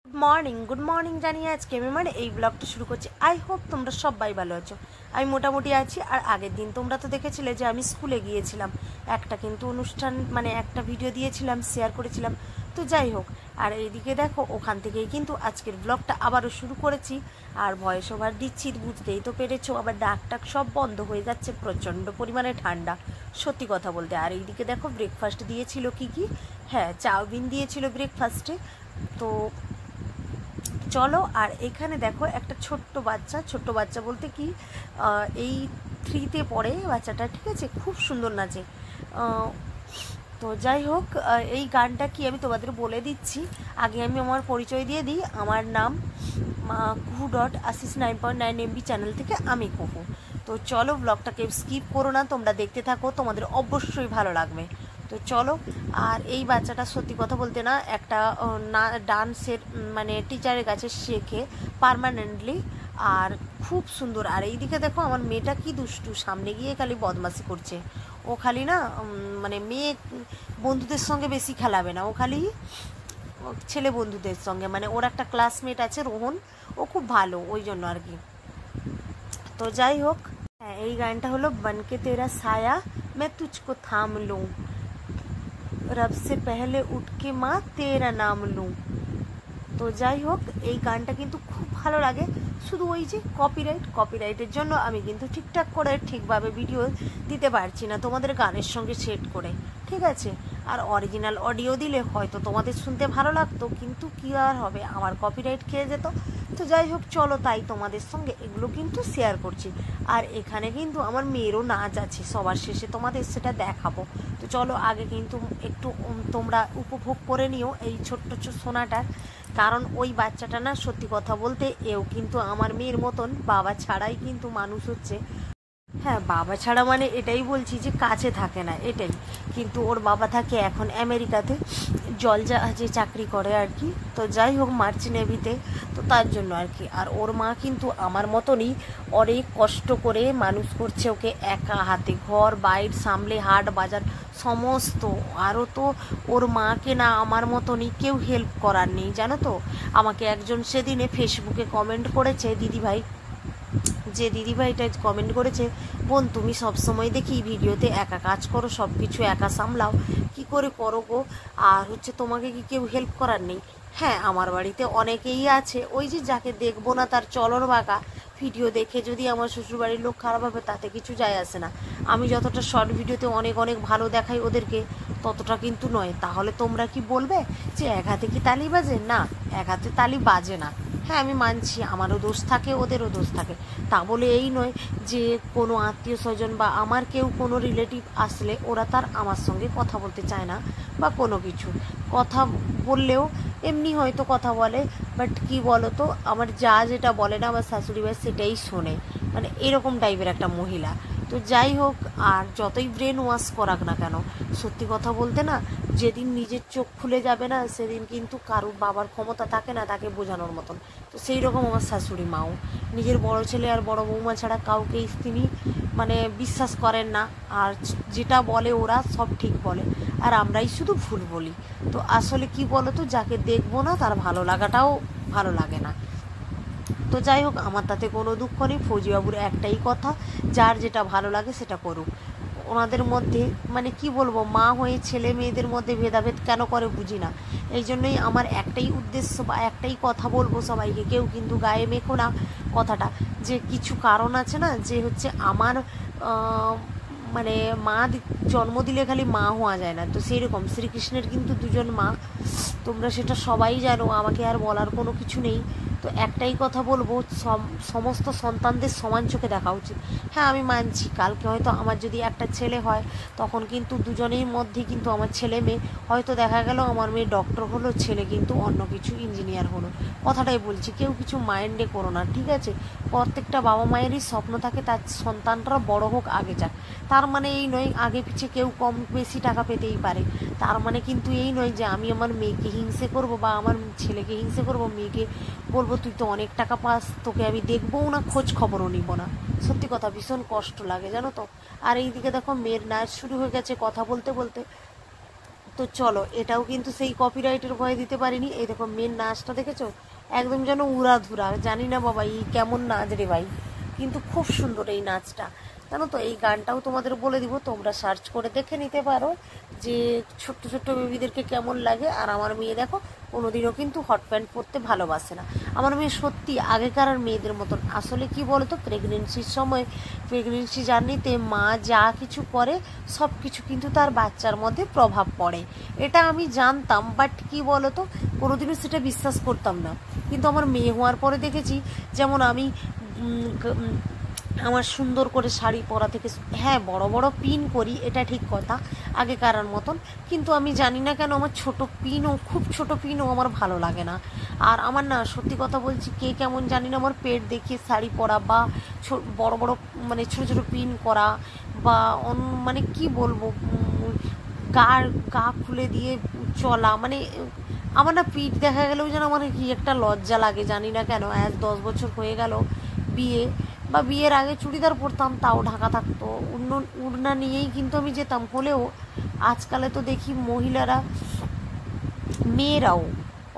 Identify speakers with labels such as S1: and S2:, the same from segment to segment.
S1: Good morning জানিয়ে আজকে আমি এই ব্লগটা শুরু করছি। আই হোপ তোমরা সবাই ভালো আছো। আমি মোটামুটি আছি। আর আগের দিন তোমরা তো দেখেছিলে যে আমি স্কুলে গিয়েছিলাম, একটা কিন্তু অনুষ্ঠান একটা ভিডিও দিয়েছিলাম, শেয়ার করেছিলাম। তো যাই হোক, আর এইদিকে দেখো ওখান থেকেই কিন্তু আজকের ব্লগটা আবারও শুরু করেছি। আর ভয়েস ওভার দিচ্ছি, বুঝতেই তো পেরেছো, আবার ডাক টাক সব বন্ধ হয়ে যাচ্ছে, প্রচণ্ড পরিমাণে ঠান্ডা সত্যি কথা বলতে। আর এইদিকে দেখো ব্রেকফাস্ট দিয়েছিল কি, হ্যাঁ চাউমিন দিয়েছিল ব্রেকফাস্টে। তো চলো, আর এখানে দেখো একটা ছোট্ট বাচ্চা বলতে কি এই 3তে পড়ে বাচ্চাটা, ঠিক আছে, খুব সুন্দর নাচে। তো যাই হোক, এই গানটা কি আমি তোমাদের বলে দিচ্ছি। আগে আমি আমার পরিচয় দিয়ে দিই। আমার নাম kuhu.asis9.9 MB চ্যানেল থেকে আমি কুহু। তো চলো, ব্লগটাকে স্কিপ করো না, তোমরা দেখতে থাকো, তোমাদের অবশ্যই ভালো লাগবে। তো চলো। আর এই বাচ্চাটা সত্যি কথা বলতে না একটা ডান্সের টিচারের কাছে শেখে পার্মানেন্টলি, আর খুব সুন্দর। আর এইদিকে দেখো আমার মেয়েটা কি দুষ্টু, সামনে গিয়ে খালি বদমাশি করছে। ও খালি না মেয়ে বন্ধুদের সঙ্গে বেশি খেলাবে না, ও খালি ছেলে বন্ধুদের সঙ্গে, ওর একটা ক্লাসমেট আছে রোহন, ও খুব ভালো, ওই জন্য আর কি। তো যাই হোক, হ্যাঁ এই গানটা হলো বনকে তেরা ছায়া मैं तुझको थाम लूं, रब से पहले उठ के माँ तेरा नाम लूं। তো যাই হোক, এই গানটা কিন্তু খুব ভালো লাগে, শুধু ওই যে কপিরাইটের জন্য আমি কিন্তু ঠিকঠাক করে ঠিকভাবে ভিডিও দিতে পারছি না তোমাদের গানের সঙ্গে সেট করে, ঠিক আছে। আর অরিজিনাল অডিও দিলে হয়তো তোমাদের শুনতে ভালো লাগতো, কিন্তু কী আর হবে, আমার কপিরাইট খেয়ে যেত। তো যাই হোক চলো, তাই তোমাদের সঙ্গে এগুলো কিন্তু শেয়ার করছি। আর এখানে কিন্তু আমার মেয়েরও নাচ আছে, সবার শেষে তোমাদের সেটা দেখাবো। তো চলো, আগে কিন্তু একটু তোমরা উপভোগ করে নিও এই ছোট্ট সোনাটার। কারণ ওই বাচ্চাটা না, সত্যি কথা বলতে এও কিন্তু আমার মেয়ের মতন বাবা ছাড়াই কিন্তু মানুষ হচ্ছে। হ্যাঁ, বাবা ছাড়া এটাই বলছি যে কাছে থাকে না, এটাই। কিন্তু ওর বাবা থাকে এখন আমেরিকাতে, জলজাহাজে চাকরি করে আর কি। তো যাই হোক, মার্চেন্ট নেভিতে, তো তার জন্য আর কি। আর ওর মা কিন্তু আমার মতনই অনেক কষ্ট করে মানুষ করছে ওকে, একা হাতে ঘর বাইর সামলে, হাট বাজার সমস্ত। আরও তো ওর মাকে না আমার মতনই কেউ হেল্প করার নেই, জানো তো। আমাকে একজন সেদিনে ফেসবুকে কমেন্ট করেছে, দিদিভাইটা কমেন্ট করেছে, বোন তুমি সবসময় দেখি ভিডিওতে একা কাজ করো, সব কিছু একা সামলাও, কি করে করো গো? আর তোমাকে কি কেউ হেল্প করার নেই? হ্যাঁ, আমার বাড়িতে অনেকেই আছে, ওই যে যাকে দেখবো না তার চলর বাঁকা ভিডিও দেখে যদি আমার শ্বশুরবাড়ির লোক খারাপ হবে তাতে কিছু যায় আসে না। আমি যতটা শর্ট ভিডিওতে অনেক অনেক ভালো দেখাই ওদেরকে, ততটা কিন্তু নয়। তাহলে তোমরা কি বলবে যে এক হাতে কি তালি বাজে? না, এক হাতে তালি বাজে না। হ্যাঁ আমি মানছি, আমারও দোষ থাকে, ওদেরও দোষ থাকে। তা বলে এই নয় যে কোনো আত্মীয় স্বজন বা আমার কেউ কোনো রিলেটিভ আসলে ওরা তার আমার সঙ্গে কথা বলতে চায় না, বা কোনো কিছু কথা বললেও এমনি হয়তো কথা বলে, বাট কি বলো তো, আমার যা যেটা বলে না আমার শাশুড়ি ভাই সেটাই শোনে, এরকম টাইপের একটা মহিলা। তো যাই হোক, আর যতই ব্রেন ওয়াশ করাক না কেন, সত্যি কথা বলতে না, যেদিন নিজের চোখ খুলে যাবে না সেদিন কিন্তু কারুর বাবার ক্ষমতা থাকে না তাকে বোঝানোর মতন। তো সেই রকম আমার শাশুড়ি মাও নিজের বড় ছেলে আর বড় বৌমা ছাড়া কাউকেই তিনি বিশ্বাস করেন না, আর যেটা বলে ওরা সব ঠিক বলে, আর আমরাই শুধু ভুল বলি। তো আসলে কি বলো তো, যাকে দেখবো না তার ভালো লাগাটাও ভালো লাগে না। তো যাই হোক, আমার তাতে কোনো দুঃখ নেই। ফৌজিবাবুর একটাই কথা, যার যেটা ভালো লাগে সেটা করুক। ওনাদের মধ্যে কি বলবো, মা হয়ে ছেলে মেয়েদের মধ্যে ভেদাভেদ কেন করে বুঝি না। এই জন্যই আমার একটাই উদ্দেশ্য বা একটাই কথা বলবো সবাইকে, কেউ কিন্তু গায়ে মেখো না কথাটা, যে কিছু কারণ আছে না, যে আমার মা জন্ম দিলে খালি মা হওয়া যায় না। তো সেই রকম শ্রীকৃষ্ণের কিন্তু দুজন মা, তোমরা সেটা সবাই জানো, আমাকে আর বলার কোনো কিছু নেই। তো একটাই কথা বলবো, সমস্ত সন্তানদের সমান চোখে দেখা উচিত। হ্যাঁ আমি মানছি, কালকে হয়তো আমার যদি একটা ছেলে হয়, তখন কিন্তু দুজনের মধ্যে কিন্তু আমার ছেলে মেয়ে হয়তো দেখা গেল আমার মেয়ে ডক্টর হলো, ছেলে কিন্তু অন্য কিছু ইঞ্জিনিয়ার হলো, কথাটাই বলছি, কেউ কিছু মাইন্ডে করো না, ঠিক আছে। প্রত্যেকটা বাবা মায়েরই স্বপ্ন থাকে তার সন্তানরা বড় হোক, আগে যাক। তার এই নয় আগে পিছিয়ে কেউ কম বেশি টাকা পেতেই পারে, তার কিন্তু এই নয় যে আমি আমার মেয়েকে হিংসে করব বা আমার ছেলেকে হিংসে করব, মেয়েকে বলবো তুই তো অনেক টাকা পাস, তোকে আমি দেখবও না, খোঁজ খবরও নিব না। সত্যি কথা ভীষণ কষ্ট লাগে, জানো তো। আর এইদিকে দেখো মেয়ের নাচ শুরু হয়ে গেছে কথা বলতে বলতে। তো চলো, এটাও কিন্তু সেই কপিরাইটের ভয়ে দিতে পারিনি। এই দেখো মেন নাচটা দেখেছো, একদম যেন উড়াধুরা, জানি না বাবা এই কেমন নাচ রে ভাই, কিন্তু খুব সুন্দর এই নাচটা। জানো তো, এই গানটাও তোমাদের বলে দিব, তোমরা সার্চ করে দেখে নিতে পারো যে ছোট্ট ছোট্ট বেবিদেরকে কেমন লাগে। আর আমার মেয়ে দেখো কোনোদিনও কিন্তু হট প্যান্ট পরতে ভালোবাসে না। আমার মেয়ে সত্যি আগেকার আর মেয়েদের মতন। আসলে কি বলতো, প্রেগনেন্সির সময়, প্রেগনেন্সি জার্নিতে মা যা কিছু করে সব কিছু কিন্তু তার বাচ্চার মধ্যে প্রভাব পড়ে, এটা আমি জানতাম, বাট কি বলতো কোনোদিনও সেটা বিশ্বাস করতাম না। কিন্তু আমার মেয়ে হওয়ার পরে দেখেছি, যেমন আমি আমার সুন্দর করে শাড়ি পরা থেকে, হ্যাঁ বড় বড় পিন করি, এটা ঠিক কথা আগেকার মতন, কিন্তু আমি জানি না কেন আমার ছোট পিনও, খুব ছোট পিনও আমার ভালো লাগে না। আর আমার না, সত্যি কথা বলছি, কে কেমন জানি না, আমার পেট দেখিয়ে শাড়ি পরা বা বড় বড় মানে ছোট ছোট পিন করা বা মানে কি বলবো, গা খুলে দিয়ে চলা, মানে আমার না পিঠ দেখা গেলেও যেন আমার কি একটা লজ্জা লাগে, জানি না কেন। 10 বছর হয়ে গেল বিয়ে, বা বিয়ের আগে চুড়িদার পরতাম, তাও ঢাকা থাকতো, উড়না নিয়েই কিন্তু আমি যেতাম। হলেও আজকালে তো দেখি মহিলারা, মেয়েরাও,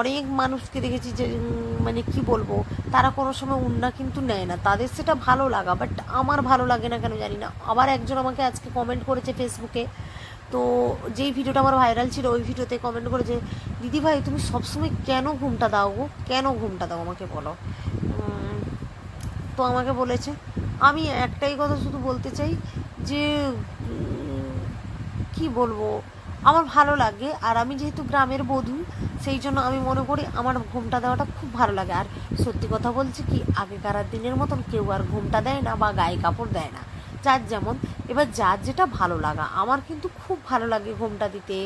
S1: অনেক মানুষকে দেখেছি যে মানে কি বলবো, তারা কোনো সময় উড়না কিন্তু নেয় না, তাদের সেটা ভালো লাগা, বাট আমার ভালো লাগে না কেন জানি না। আবার একজন আমাকে আজকে কমেন্ট করেছে ফেসবুকে, তো যেই ভিডিওটা আমার ভাইরাল ছিল ওই ভিডিওতে কমেন্ট করেছে, দিদি ভাই তুমি সবসময় কেন ঘুমটা দাও গো, কেন ঘুমটা দাও আমাকে বলো। তো আমাকে বলেছে, আমি একটাই কথা শুধু বলতে চাই যে কি বলবো, আমার ভালো লাগে। আর আমি যেহেতু গ্রামের বধূ, সেই জন্য আমি মনে করি আমার ঘুমটা দেওয়াটা খুব ভালো লাগে। আর সত্যি কথা বলছি কি, আগেকার দিনের মতন কেউ আর ঘুমটা দেয় না বা গায়ে কাপড় দেয় না, যার যেমন। এবার যার যেটা ভালো লাগা, আমার কিন্তু খুব ভালো লাগে ঘুমটা দিতে,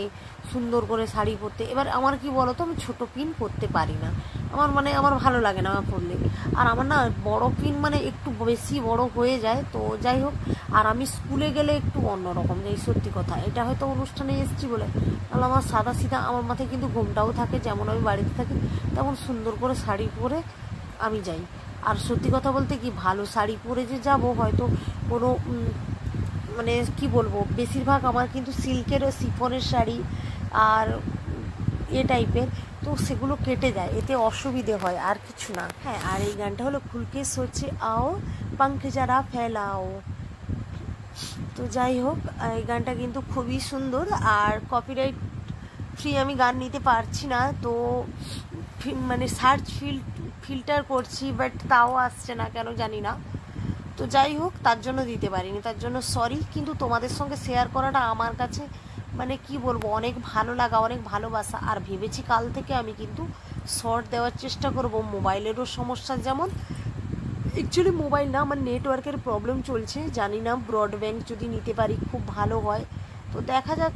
S1: সুন্দর করে শাড়ি পরতে। এবার আমার কি বলতো, আমি ছোটো পিন পরতে পারি না, আমার মানে আমার ভালো লাগে না আমার পরলে। আর আমার না বড় পিন মানে একটু বেশি বড় হয়ে যায়, তো যাই হোক। আর আমি স্কুলে গেলে একটু অন্যরকম যাই, সত্যি কথা, এটা হয়তো অনুষ্ঠানে এসেছি বলে, তাহলে আমার সাদা সিধা, আমার মাথায় কিন্তু ঘুমটাও থাকে, যেমন আমি বাড়িতে থাকি তেমন সুন্দর করে শাড়ি পরে আমি যাই। আর সত্যি কথা বলতে কি, ভালো শাড়ি পরে যে যাব, হয়তো কোনো মানে কি বলবো, বেশিরভাগ আমার কিন্তু সিল্কের শিফনের শাড়ি আর এ টাইপের, তো সেগুলো কেটে যায়, এতে অসুবিধে হয়, আর কিছু না। হ্যাঁ, আর এই গানটা হলো খুলকে সোচে আও পাঙ্খ যারা ফেলাও। তো যাই হোক, এই গানটা কিন্তু খুবই সুন্দর। আর কপিরাইট ফ্রি আমি গান নিতে পারছি না, তো মানে সার্চ ফিল্টার করছি, বাট তাও আসছে না কেন জানি না। তো যাই হোক, তার জন্য দিতে পারিনি, তার জন্য সরি। কিন্তু তোমাদের সঙ্গে শেয়ার করাটা আমার কাছে মানে কি বলবো, অনেক ভালো লাগা, অনেক ভালোবাসা। আর ভেবেছি কাল থেকে আমি কিন্তু শর্ট দেওয়ার চেষ্টা করব। মোবাইলেরও সমস্যা, যেমন অ্যাকচুয়ালি মোবাইল না, আমার নেটওয়ার্কের প্রবলেম চলছে, জানি না, ব্রডব্যান্ড যদি নিতে পারি খুব ভালো হয়। তো দেখা যাক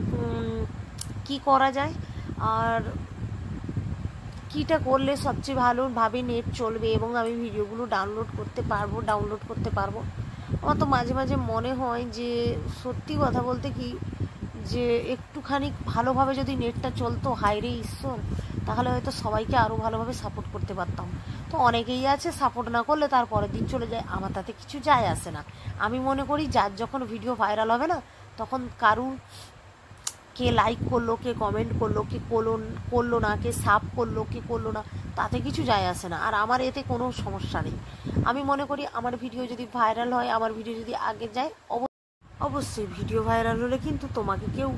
S1: কি করা যায়, আর কীটা করলে সবচেয়ে ভালোভাবে নেট চলবে এবং আমি ভিডিওগুলো ডাউনলোড করতে পারবো। আমার তো মাঝে মাঝে মনে হয় যে সত্যি কথা বলতে কি, যে একটুখানি ভালোভাবে যদি নেটটা চলতো, হায়রে ঈশ্বর, তাহলে হয়তো সবাইকে আরও ভালোভাবে সাপোর্ট করতে পারতাম। তো অনেকেই আছে সাপোর্ট না করলে তার পরের দিন চলে যায়, আমার তাতে কিছু যায় আসে না। আমি মনে করি যার যখন ভিডিও ভাইরাল হবে না, তখন কে লাইক করলো, কে কমেন্ট করলো, কে করলো না, কে সাব করলো, কে করলো না, তাতে কিছু যায় আসে না। আর আমার এতে কোনো সমস্যা নেই। আমি মনে করি আমার ভিডিও যদি ভাইরাল হয়, আমার ভিডিও যদি আগে যায়, অবশ্যই ভিডিও ভাইরাল হলে কিন্তু তোমাকে কেউ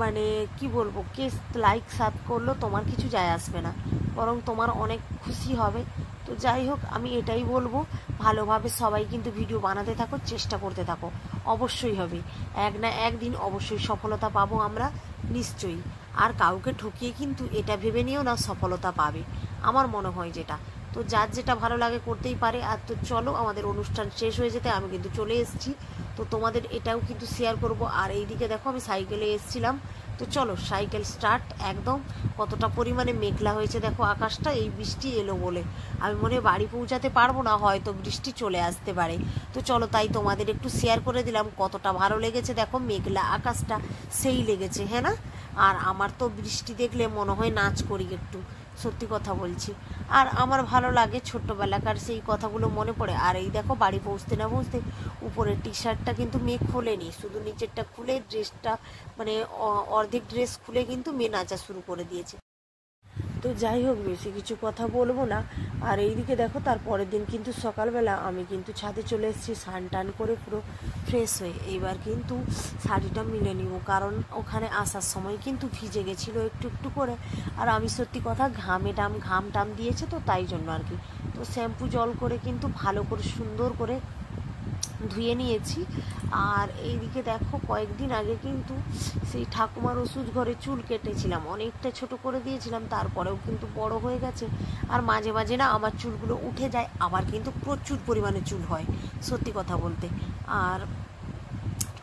S1: মানে কি বলবো, কে লাইক সাব করলো তোমার কিছু যায় আসবে না, বরং তোমার অনেক খুশি হবে। তো যাই হোক, আমি এটাই বলবো, ভালোভাবে সবাই কিন্তু ভিডিও বানাতে থাকো, চেষ্টা করতে থাকো, অবশ্যই হবে, এক না একদিন অবশ্যই সফলতা পাবো আমরা, নিশ্চয়ই। আর কাউকে ঠকিয়ে কিন্তু এটা ভেবে নিও না সফলতা পাবে, আমার মনে হয় যেটা। তো যার যেটা ভালো লাগে করতেই পারে। আর তো চলো, আমাদের অনুষ্ঠান শেষ হয়ে যেতে আমি কিন্তু চলে এসেছি, তো তোমাদের এটাও কিন্তু শেয়ার করব। আর এইদিকে দেখো আমি সাইকেলে এসেছিলাম, তো চলো সাইকেল স্টার্ট। একদম কতটা পরিমাণে মেঘলা হয়েছে দেখো আকাশটা, এই বৃষ্টি এলো বলে আমি মনে হয় বাড়ি পৌঁছাতে পারবো না, হয়তো বৃষ্টি চলে আসতে পারে। তো চলো, তাই তোমাদের একটু শেয়ার করে দিলাম কতটা ভালো লেগেছে। দেখো মেঘলা আকাশটা সেই লেগেছে, হ্যাঁ না? আর আমার তো বৃষ্টি দেখলে মনে হয় নাচ করি একটু, সত্যি কথা বলছি। আর আমার ভালো লাগে, ছোট্টবেলাকার সেই কথাগুলো মনে পড়ে। আর এই দেখো বাড়ি পৌঁছতে না পৌঁছতে উপরের টি শার্টটা কিন্তু মেয়ে খোলেনি, শুধু নিচেরটা খুলে ড্রেসটা মানে অর্ধেক ড্রেস খুলে কিন্তু মেয়ে নাচা শুরু করে দিয়েছে। তো যাই হোক, বেশি কিছু কথা বলবো না। আর এইদিকে দেখো তার পরের দিন কিন্তু সকালবেলা আমি কিন্তু ছাদে চলে এসেছি স্নান টান করে পুরো ফ্রেশ হয়ে। এইবার কিন্তু শাড়িটা মিলে নিব, কারণ ওখানে আসার সময় কিন্তু ভিজে গেছিলো একটু একটু করে। আর আমি সত্যি কথা ঘাম টাম দিয়েছে তো তাই জন্য আর কি। তো শ্যাম্পু জল করে কিন্তু ভালো করে সুন্দর করে ধুয়ে নিয়েছি। আর এইদিকে দেখো কয়েকদিন আগে কিন্তু সেই ঠাকুমার ওষুধ ঘরে চুল কেটেছিলাম, অনেকটা ছোট করে দিয়েছিলাম, তারপরেও কিন্তু বড় হয়ে গেছে। আর মাঝে মাঝে না আমার চুলগুলো উঠে যায়, আবার কিন্তু প্রচুর পরিমাণে চুল হয় সত্যি কথা বলতে। আর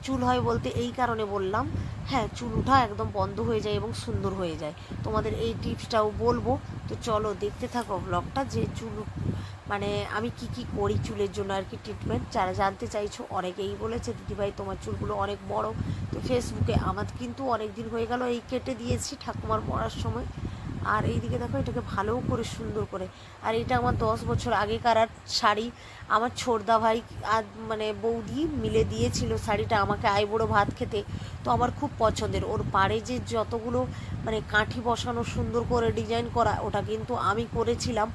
S1: চুল হয় বলতে এই কারণে বললাম, হ্যাঁ চুল ওঠা একদম বন্ধ হয়ে যায় এবং সুন্দর হয়ে যায়। তোমাদের এই টিপসটাও বলবো। তো চলো দেখতে থাকো ব্লগটা, যে চুল মানে আমি কি কি করি চুলের জন্য আর কি ট্রিটমেন্ট। যারা জানতে চাইছো, অনেকেই বলেছে দিদিভাই তোমার চুলগুলো অনেক বড়। তো ফেসবুকে আমার কিন্তু অনেক দিন হয়ে গেল এই কেটে দিয়েছি ঠাকুমার পড়ার সময়। আর এইদিকে দেখো এটাকে ভালো করে সুন্দর করে, আর এটা আমার 10 বছর আগেকার আর শাড়ি, আমার ছোটদা ভাই আর মানে বৌদি মিলে দিয়েছিল শাড়িটা আমাকে আইবুড়ো ভাত খেতে। তো আমার খুব পছন্দের, ওর পাড়ে যে যতগুলো মানে কাঠি বসানো সুন্দর করে ডিজাইন করা, ওটা কিন্তু আমি করেছিলাম।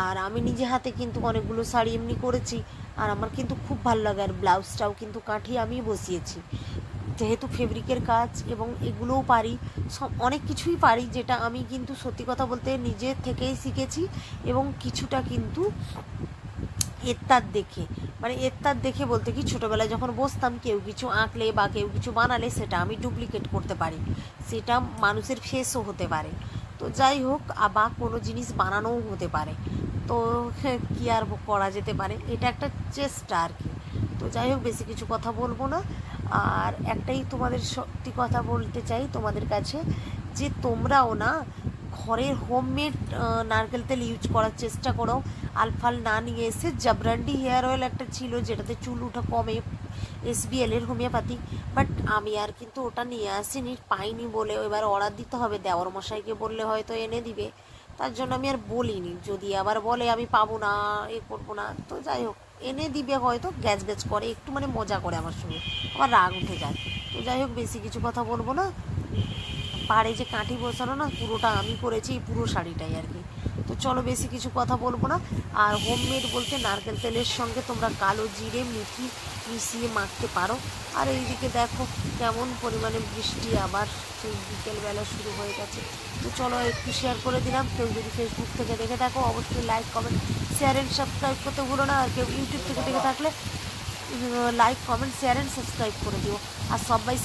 S1: আর আমি নিজে হাতে কিন্তু অনেকগুলো শাড়ি এমনি করেছি, আর আমার কিন্তু খুব ভালো লাগে। আর ব্লাউজটাও কিন্তু কাঠি আমি বসিয়েছি, যেহেতু ফেব্রিকের কাজ এবং এগুলোও পারি, সব অনেক কিছুই পারি, যেটা আমি কিন্তু সত্যি কথা বলতে নিজের থেকেই শিখেছি। এবং কিছুটা কিন্তু এত্তার দেখে বলতে কি, ছোটোবেলায় যখন বসতাম কেউ কিছু আঁকলে বা কেউ কিছু বানালে সেটা আমি ডুপ্লিকেট করতে পারি, সেটা মানুষের ফেসও হতে পারে। তো যাই হোক, বা কোনো জিনিস বানানোও হতে পারে। তো কী আর করা যেতে পারে, এটা একটা চেষ্টা আর কি। তো যাই হোক, বেশি কিছু কথা বলবো না। আর একটাই তোমাদের সত্যি কথা বলতে চাই তোমাদের কাছে, যে তোমরাও না ঘরের হোমমেড নারকেল তেল ইউজ করার চেষ্টা করো। আলফাল না নিয়ে এসে জাবরান্ডি হেয়ার অয়েল একটা ছিল যেটাতে চুল ওঠা কমে, SBL এর হোমিওপ্যাথি, বাট আমি আর কিন্তু ওটা নিয়ে আসিনি, পাইনি বলে। এবার অর্ডার দিতে হবে, দেওয়ার মশাইকে বললে হয়তো এনে দিবে, তার জন্য আমি আর বলিনি। যদি আবার বলে আমি পাবো না, করবো না, তো যাই হোক এনে দিবে হয়তো। গ্যাজ গ্যাজ করে একটু, মানে মজা করে আমার সঙ্গে, আমার রাগ উঠে যায়। তো যাই হোক, বেশি কিছু কথা বলবো না। পাড়ে যে কাঠি বসানো না, পুরোটা আমি করেছি, এই পুরো শাড়িটাই আর কি। তো চলো বেশি কিছু কথা বলবো না। আর হোমমেড বলতে নারকেল তেলের সঙ্গে তোমরা কালো জিরে মেথি মিশিয়ে মাখতে পারো। আর এইদিকে দেখো কেমন পরিমাণে বৃষ্টি আবার সেই বিকেলবেলা শুরু হয়ে গেছে। তো চলো একটু শেয়ার করে দিলাম। কেউ যদি ফেসবুক থেকে দেখে থাকো অবশ্যই like comment share and subscribe করতে ভুলো না। আর কেউ ইউটিউব থেকে দেখে থাকলে like comment share and subscribe করে দিও। আর সবাই